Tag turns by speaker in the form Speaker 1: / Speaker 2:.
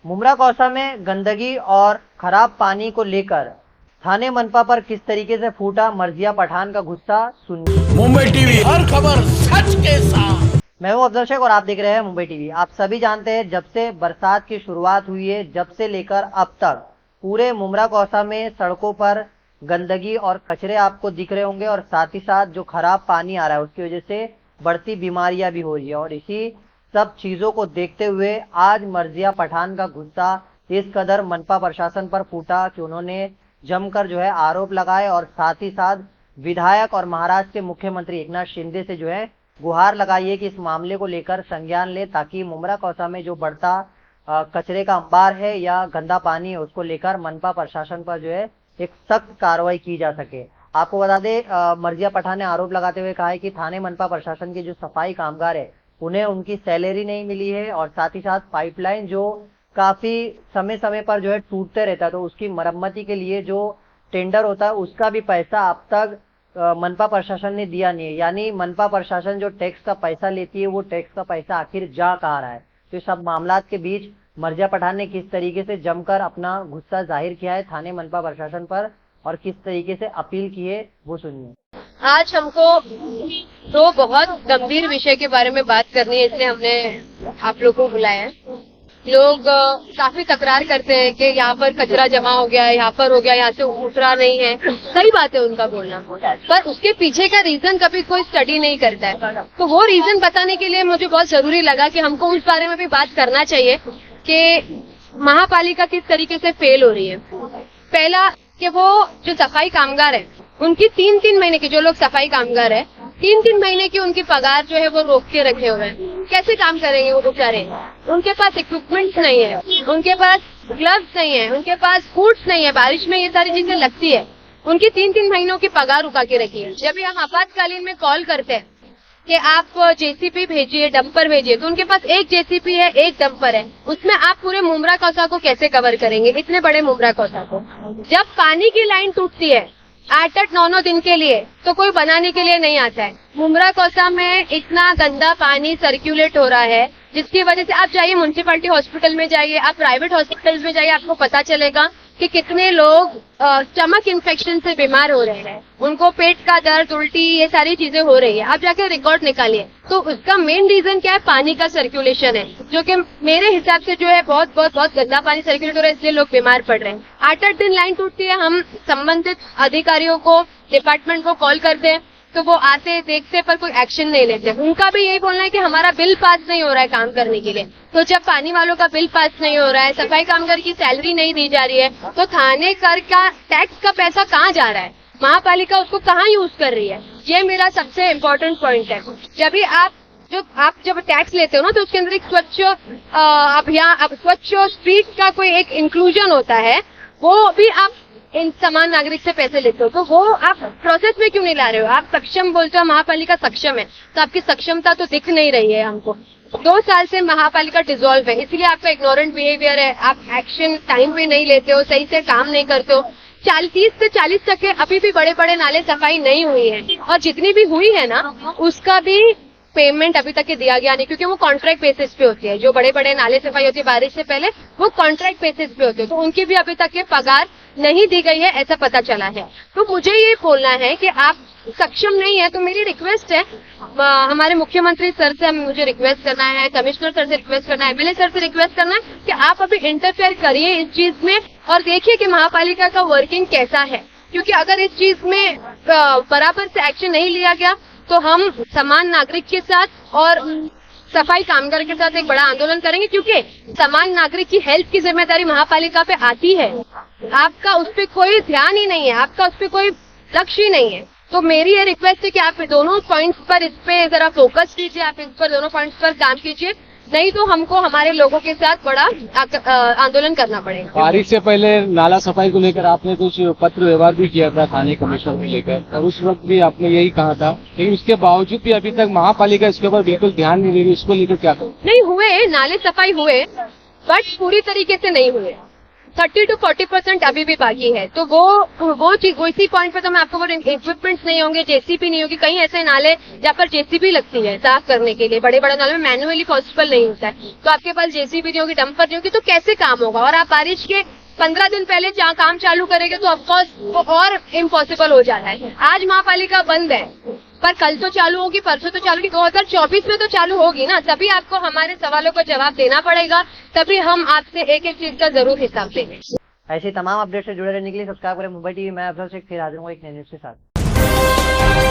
Speaker 1: मुमरा कौसा में गंदगी और खराब पानी को लेकर थाने मनपा पर किस तरीके से फूटा मर्जिया पठान का गुस्सा, सुनिए।
Speaker 2: मुंबई टीवी, हर खबर सच के साथ।
Speaker 1: मैं हूं अफजल शेख और आप देख रहे हैं मुंबई टीवी। आप सभी जानते हैं जब से बरसात की शुरुआत हुई है, जब से लेकर अब तक पूरे मुमरा कौसा में सड़कों पर गंदगी और कचरे आपको दिख रहे होंगे, और साथ ही साथ जो खराब पानी आ रहा है उसकी वजह से बढ़ती बीमारियां भी हो रही है। और इसी सब चीजों को देखते हुए आज मर्जिया पठान का गुस्सा इस कदर मनपा प्रशासन पर फूटा कि उन्होंने जमकर जो है आरोप लगाए और साथ ही साथ विधायक और महाराष्ट्र के मुख्यमंत्री एकनाथ शिंदे से जो है गुहार लगाई है कि इस मामले को लेकर संज्ञान ले, ताकि मुमरा कौसा में जो बढ़ता कचरे का अंबार है या गंदा पानी है उसको लेकर मनपा प्रशासन पर जो है एक सख्त कार्रवाई की जा सके। आपको बता दें, मर्जिया पठान ने आरोप लगाते हुए कहा है कि थाने मनपा प्रशासन के जो सफाई कामगार है उन्हें उनकी सैलरी नहीं मिली है, और साथ ही साथ पाइपलाइन जो काफी समय समय पर जो है टूटते रहता है, तो उसकी मरम्मती के लिए जो टेंडर होता है उसका भी पैसा अब तक मनपा प्रशासन ने दिया नहीं है। यानी मनपा प्रशासन जो टैक्स का पैसा लेती है वो टैक्स का पैसा आखिर जा कहाँ रहा है। तो इस सब मामलात के बीच मर्जिया पठान ने किस तरीके से जमकर अपना गुस्सा जाहिर किया है थाने मनपा प्रशासन पर और किस तरीके से अपील की है, वो सुनिए।
Speaker 3: आज हमको दो बहुत गंभीर विषय के बारे में बात करनी है, इसलिए हमने आप लोगों को बुलाया है। लोग काफी तकरार करते हैं कि यहाँ पर कचरा जमा हो गया है, यहाँ पर हो गया, यहाँ से उतरा नहीं है। सही बात है उनका बोलना, पर उसके पीछे का रीजन कभी कोई स्टडी नहीं करता है। तो वो रीजन बताने के लिए मुझे बहुत जरूरी लगा कि हमको उस बारे में भी बात करना चाहिए कि महापालिका किस तरीके से फेल हो रही है। पहला कि वो जो सफाई कामगार है उनकी 3-3 महीने की, जो लोग सफाई कामगार है 3-3 महीने की उनकी पगार जो है वो रोक के रखे हुए हैं। कैसे काम करेंगे वो बेचारे? उनके पास इक्विपमेंट्स नहीं है, उनके पास ग्लव्स नहीं है, उनके पास बूट्स नहीं है, बारिश में ये सारी चीजें लगती है। उनकी 3-3 महीनों की पगार रुका के रखी है। जब हम आपातकालीन में कॉल करते हैं कि आप जेसीपी भेजिए, डंपर भेजिए, तो उनके पास एक जेसीपी है, एक डंपर है, उसमें आप पूरे मुमरा कौसा को कैसे कवर करेंगे, इतने बड़े मुमरा कौसा को? जब पानी की लाइन टूटती है 8-8, 9-9 दिन के लिए, तो कोई बनाने के लिए नहीं आता है। मुमरा कौसा में इतना गंदा पानी सर्कुलेट हो रहा है जिसकी वजह से आप जाइए म्युनिसिपैलिटी हॉस्पिटल में जाइए, आप प्राइवेट हॉस्पिटल्स में जाइए, आपको पता चलेगा कि कितने लोग स्टमक इन्फेक्शन से बीमार हो रहे हैं, उनको पेट का दर्द, उल्टी, ये सारी चीजें हो रही है। आप जाके रिकॉर्ड निकालिए। तो उसका मेन रीजन क्या है? पानी का सर्कुलेशन है, जो कि मेरे हिसाब से जो है बहुत बहुत बहुत गंदा पानी सर्कुलेट हो रहा है, इसलिए लोग बीमार पड़ रहे हैं। 8-8 दिन लाइन टूटती है, हम संबंधित अधिकारियों को, डिपार्टमेंट को कॉल करते हैं, तो वो आते देखते पर कोई एक्शन नहीं लेते। उनका भी यही बोलना है कि हमारा बिल पास नहीं हो रहा है काम करने के लिए। तो जब पानी वालों का बिल पास नहीं हो रहा है, सफाई कामगार की सैलरी नहीं दी जा रही है, तो थाने कर का टैक्स का पैसा कहाँ जा रहा है? महापालिका उसको कहाँ यूज कर रही है? ये मेरा सबसे इम्पोर्टेंट पॉइंट है। जब टैक्स लेते हो ना, तो उसके अंदर एक स्वच्छ अभियान, स्वच्छ स्ट्रीट का कोई एक इंक्लूजन होता है, वो भी आप इन समान नागरिक से पैसे लेते हो, तो वो आप प्रोसेस में क्यों नहीं ला रहे हो? आप सक्षम बोलते हो, महापालिका सक्षम है, तो आपकी सक्षमता तो दिख नहीं रही है हमको। 2 साल से महापालिका डिसॉल्व है, इसलिए आपका इग्नोरेंट बिहेवियर है, आप एक्शन टाइम पे नहीं लेते हो, सही से काम नहीं करते हो। 30 से 40% अभी भी बड़े बड़े नाले सफाई नहीं हुई है, और जितनी भी हुई है ना उसका भी पेमेंट अभी तक के दिया गया नहीं, क्योंकि वो कॉन्ट्रैक्ट बेसिस पे होती है। जो बड़े बड़े नाले सफाई होती है बारिश से पहले, वो कॉन्ट्रैक्ट बेसिस पे होती है, तो उनकी भी अभी तक के पगार नहीं दी गई है, ऐसा पता चला है। तो मुझे ये बोलना है कि आप सक्षम नहीं है, तो मेरी रिक्वेस्ट है, हमारे मुख्यमंत्री सर से मुझे रिक्वेस्ट करना है, कमिश्नर सर से रिक्वेस्ट करना है, एमएलए सर से रिक्वेस्ट करना है कि आप अभी इंटरफेयर करिए इस चीज में और देखिए कि महापालिका का वर्किंग कैसा है। क्योंकि अगर इस चीज में बराबर से एक्शन नहीं लिया गया तो हम समान नागरिक के साथ और सफाई कामगार के साथ एक बड़ा आंदोलन करेंगे, क्योंकि समान नागरिक की हेल्थ की जिम्मेदारी महापालिका पे आती है। आपका उस पर कोई ध्यान ही नहीं है, आपका उस पर कोई लक्ष्य ही नहीं है। तो मेरी ये रिक्वेस्ट है कि आप दोनों पॉइंट्स पर इस पे जरा फोकस कीजिए, आप इस पर दोनों पॉइंट्स पर काम कीजिए, नहीं तो हमको हमारे लोगों के साथ बड़ा आंदोलन करना पड़ेगा।
Speaker 4: बारिश से पहले नाला सफाई को लेकर आपने कुछ पत्र व्यवहार भी किया था थाने कमिश्नर को लेकर, और उस वक्त भी आपने यही कहा था, लेकिन उसके बावजूद भी अभी तक महापालिका इसके ऊपर बिल्कुल ध्यान नहीं दे रही। इसको लेकर क्या करें?
Speaker 3: नहीं हुए, नाले सफाई हुए, बट पूरी तरीके से नहीं हुए। 30 to 40% अभी भी बाकी है। तो वो चीज, वो इसी पॉइंट पे तो मैं आपको बोल रही हूँ, इक्विपमेंट्स नहीं होंगे, जेसीबी नहीं होगी। कहीं ऐसे नाले जहाँ पर जेसीबी लगती है साफ करने के लिए, बड़े बड़े नाले में मैन्युअली पॉसिबल नहीं होता है, तो आपके पास जेसीबी नहीं होगी, डंपर नहीं होगी, तो कैसे काम होगा? और आप बारिश के 15 दिन पहले जहाँ काम चालू करेंगे तो ऑफकोर्स वो और इम्पॉसिबल हो जाता है। आज महापालिका बंद है, पर कल तो चालू होगी, परसों तो चालू होगी, 2024 में तो चालू होगी ना। तभी आपको हमारे सवालों का जवाब देना पड़ेगा, तभी हम आपसे एक एक चीज का जरूर हिसाब देंगे।
Speaker 1: ऐसी तमाम अपडेट से जुड़े रहने के लिए सब्सक्राइब करें मुंबई टीवी। मैं अफजल शेख फिर हाजिर हूँ एक नई न्यूज के साथ।